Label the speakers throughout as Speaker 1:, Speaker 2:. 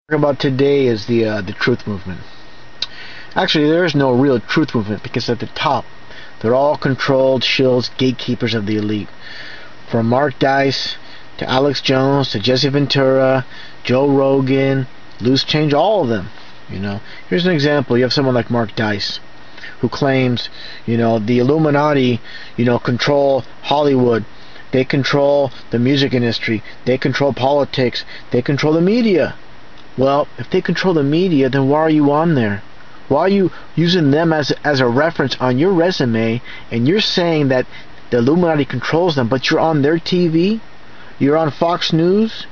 Speaker 1: About today is the truth movement. Actually, there is no real truth movement because at the top, they're all controlled shills, gatekeepers of the elite. From Mark Dice to Alex Jones to Jesse Ventura, Joe Rogan, Loose Change, all of them. Here's an example. You have someone like Mark Dice, who claims, the Illuminati, control Hollywood. They control the music industry. They control politics. They control the media. Well, if they control the media, then why are you on there? Why are you using them as a reference on your resume, and you're saying that the Illuminati controls them, but you're on their TV? You're on Fox News?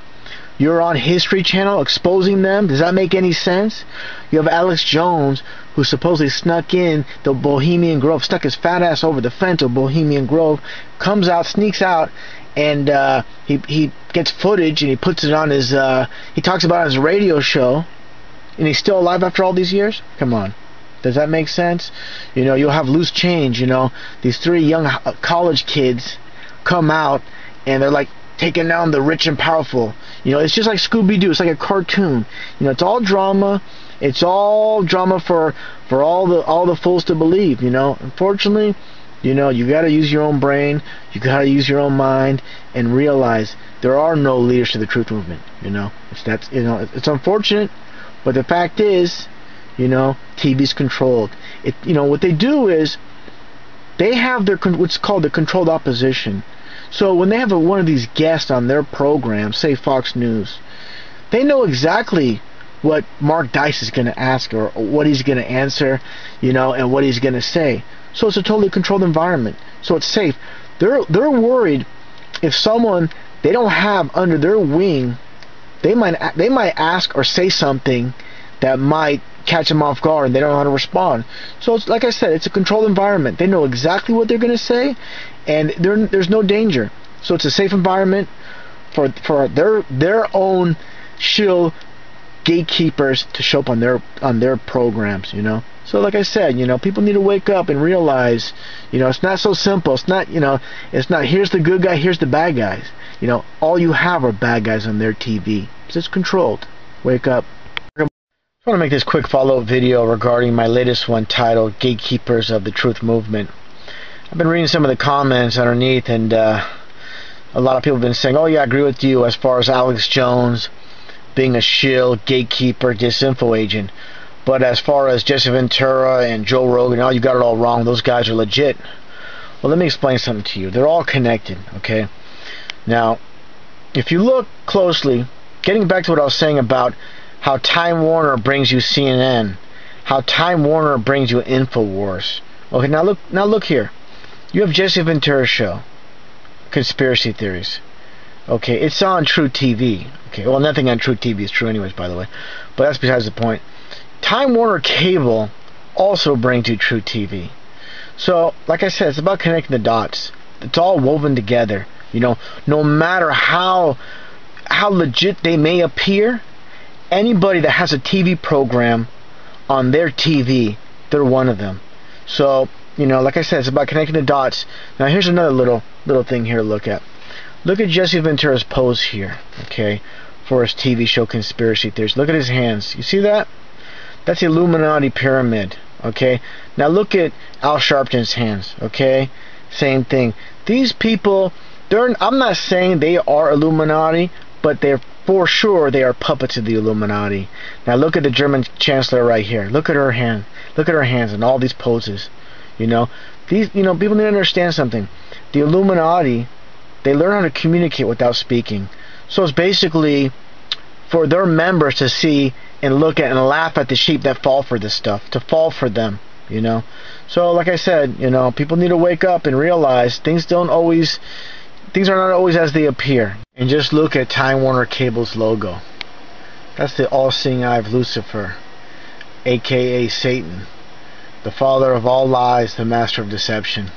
Speaker 1: You're on History Channel exposing them? Does that make any sense? You have Alex Jones, who supposedly snuck in the Bohemian Grove, stuck his fat ass over the fence of Bohemian Grove, comes out, sneaks out, and he gets footage and he puts it on his he talks about it on his radio show, and he's still alive after all these years. Come on, does that make sense? You'll have Loose Change. These three young college kids come out and they're like taking down the rich and powerful. It's just like Scooby-Doo. It's like a cartoon. It's all drama. It's all drama for all the fools to believe. Unfortunately, you got to use your own brain, you got to use your own mind, and realize there are no leaders to the truth movement. It's unfortunate, but the fact is, TV's controlled. What they do is they have their what's called the controlled opposition. So when they have one of these guests on their program, say Fox News, they know exactly what Mark Dice is going to ask or what he's going to answer, and what he's going to say. So it's a totally controlled environment. So it's safe. They're worried if someone they don't have under their wing, they might ask or say something that might catch them off guard and they don't know how to respond. So it's like I said, it's a controlled environment. They know exactly what they're going to say, and there's no danger. So it's a safe environment for their own shill gatekeepers to show up on their programs. So like I said, people need to wake up and realize, it's not so simple. It's not here's the good guy, here's the bad guys. All you have are bad guys on their TV. It's controlled. Wake up. I want to make this quick follow-up video regarding my latest one titled Gatekeepers of the Truth Movement. I've been reading some of the comments underneath, and a lot of people have been saying, oh yeah, I agree with you as far as Alex Jones being a shill, gatekeeper, disinfo agent. But as far as Jesse Ventura and Joe Rogan, you got it all wrong. Those guys are legit. Well, let me explain something to you. They're all connected, okay? Now, if you look closely, getting back to what I was saying about how Time Warner brings you CNN, how Time Warner brings you InfoWars. Okay, now look here. You have Jesse Ventura's show, Conspiracy Theories. Okay, it's on True TV. Okay, well, nothing on True TV is true anyways, by the way. But that's besides the point. Time Warner Cable also brings you True TV. So, like I said, it's about connecting the dots. It's all woven together. No matter how legit they may appear, anybody that has a TV program on their TV, they're one of them. So, like I said, it's about connecting the dots. Now, here's another little thing here to look at. Look at Jesse Ventura's pose here, okay, for his TV show Conspiracy Theories. Look at his hands. You see that? That's the Illuminati pyramid, okay? Now look at Al Sharpton's hands, okay? Same thing. These people, I'm not saying they are Illuminati, but for sure they are puppets of the Illuminati. Now look at the German chancellor right here. Look at her hand. Look at her hands and all these poses. People need to understand something. The Illuminati, they learn how to communicate without speaking. So it's basically for their members to see and look at and laugh at the sheep that fall for this stuff, to fall for them, So like I said, people need to wake up and realize things are not always as they appear. And just look at Time Warner Cable's logo. That's the all-seeing eye of Lucifer, aka Satan, the father of all lies, the master of deception.